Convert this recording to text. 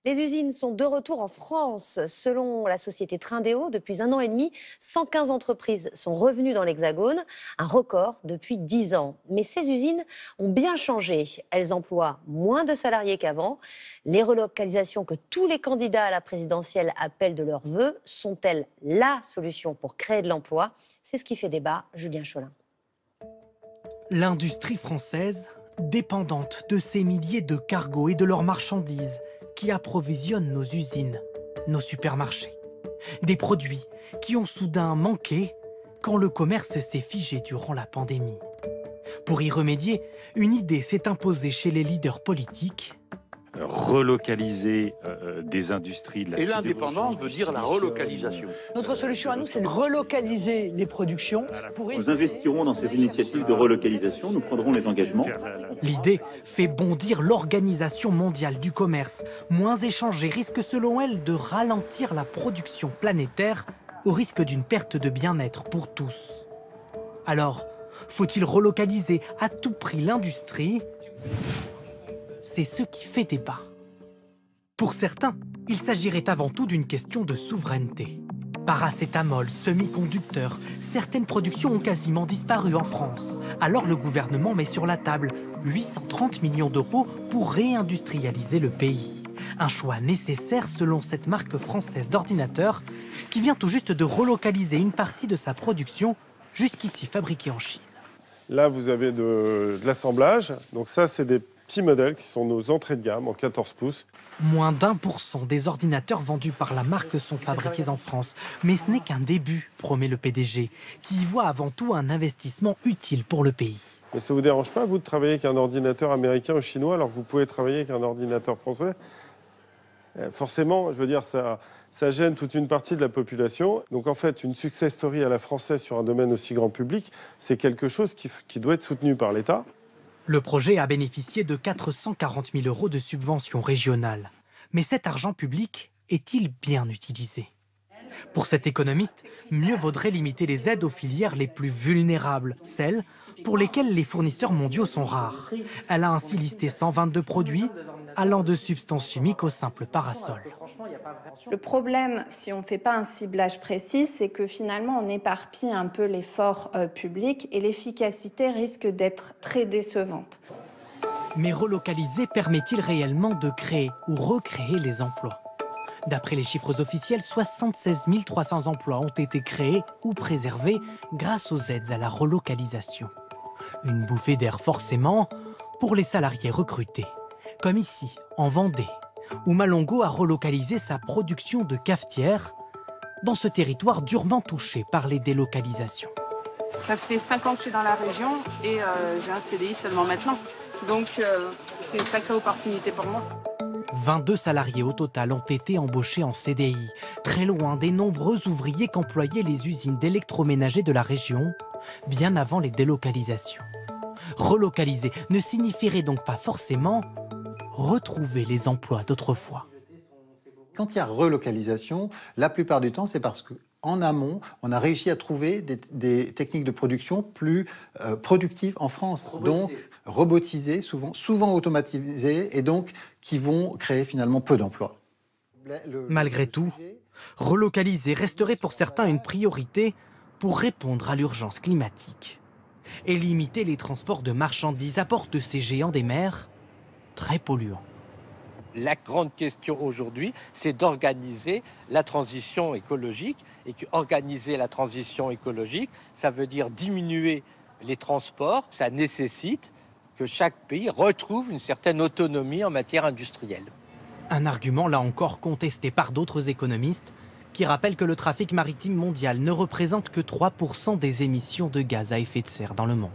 Les usines sont de retour en France. Selon la société Trindéo, depuis 1 an et demi, 115 entreprises sont revenues dans l'Hexagone, un record depuis 10 ans. Mais ces usines ont bien changé. Elles emploient moins de salariés qu'avant. Les relocalisations que tous les candidats à la présidentielle appellent de leurs vœux sont-elles la solution pour créer de l'emploi? C'est ce qui fait débat. Julien Cholin. L'industrie française, dépendante de ces milliers de cargos et de leurs marchandises, qui approvisionnent nos usines, nos supermarchés. Des produits qui ont soudain manqué quand le commerce s'est figé durant la pandémie. Pour y remédier, une idée s'est imposée chez les leaders politiques. Relocaliser des industries de la sidérurgie. Et l'indépendance veut dire la relocalisation. Notre solution à nous, c'est de relocaliser les productions. Nous investirons dans ces initiatives de relocalisation, nous prendrons les engagements. L'idée fait bondir l'Organisation mondiale du commerce. Moins échanger risque selon elle de ralentir la production planétaire au risque d'une perte de bien-être pour tous. Alors, faut-il relocaliser à tout prix l'industrie ? C'est ce qui fait débat. Pour certains, il s'agirait avant tout d'une question de souveraineté. Paracétamol, semi-conducteurs, certaines productions ont quasiment disparu en France. Alors le gouvernement met sur la table 830 millions d'euros pour réindustrialiser le pays. Un choix nécessaire selon cette marque française d'ordinateurs qui vient tout juste de relocaliser une partie de sa production jusqu'ici fabriquée en Chine. Là, vous avez de l'assemblage. Donc ça, c'est des petits modèles qui sont nos entrées de gamme en 14 pouces. Moins d'1% des ordinateurs vendus par la marque sont fabriqués en France. Mais ce n'est qu'un début, promet le PDG, qui y voit avant tout un investissement utile pour le pays. Mais ça ne vous dérange pas, vous, de travailler avec un ordinateur américain ou chinois alors que vous pouvez travailler avec un ordinateur français ? Forcément, je veux dire, ça gêne toute une partie de la population. Donc en fait, une success story à la française sur un domaine aussi grand public, c'est quelque chose qui doit être soutenu par l'État. Le projet a bénéficié de 440 000 € de subventions régionales. Mais cet argent public est-il bien utilisé ? Pour cet économiste, mieux vaudrait limiter les aides aux filières les plus vulnérables, celles pour lesquelles les fournisseurs mondiaux sont rares. Elle a ainsi listé 122 produits, allant de substances chimiques au simple parasol. Le problème, si on ne fait pas un ciblage précis, c'est que finalement on éparpille un peu l'effort public et l'efficacité risque d'être très décevante. Mais relocaliser permet-il réellement de créer ou recréer les emplois ? D'après les chiffres officiels, 76 300 emplois ont été créés ou préservés grâce aux aides à la relocalisation. Une bouffée d'air forcément pour les salariés recrutés. Comme ici, en Vendée, où Malongo a relocalisé sa production de cafetières dans ce territoire durement touché par les délocalisations. Ça fait 5 ans que je suis dans la région et j'ai un CDI seulement maintenant. Donc c'est une sacrée opportunité pour moi. 22 salariés au total ont été embauchés en CDI, très loin des nombreux ouvriers qu'employaient les usines d'électroménager de la région, bien avant les délocalisations. Relocaliser ne signifierait donc pas forcément retrouver les emplois d'autrefois. Quand il y a relocalisation, la plupart du temps, c'est parce qu'en amont, on a réussi à trouver des techniques de production plus productives en France. Donc, robotisées, souvent automatisées, et donc qui vont créer finalement peu d'emplois. Malgré tout, relocaliser resterait pour certains une priorité pour répondre à l'urgence climatique. Et limiter les transports de marchandises à bord de ces géants des mers très polluants. La grande question aujourd'hui, c'est d'organiser la transition écologique. Et organiser la transition écologique, ça veut dire diminuer les transports. Ça nécessite que chaque pays retrouve une certaine autonomie en matière industrielle. Un argument là encore contesté par d'autres économistes qui rappellent que le trafic maritime mondial ne représente que 3% des émissions de gaz à effet de serre dans le monde.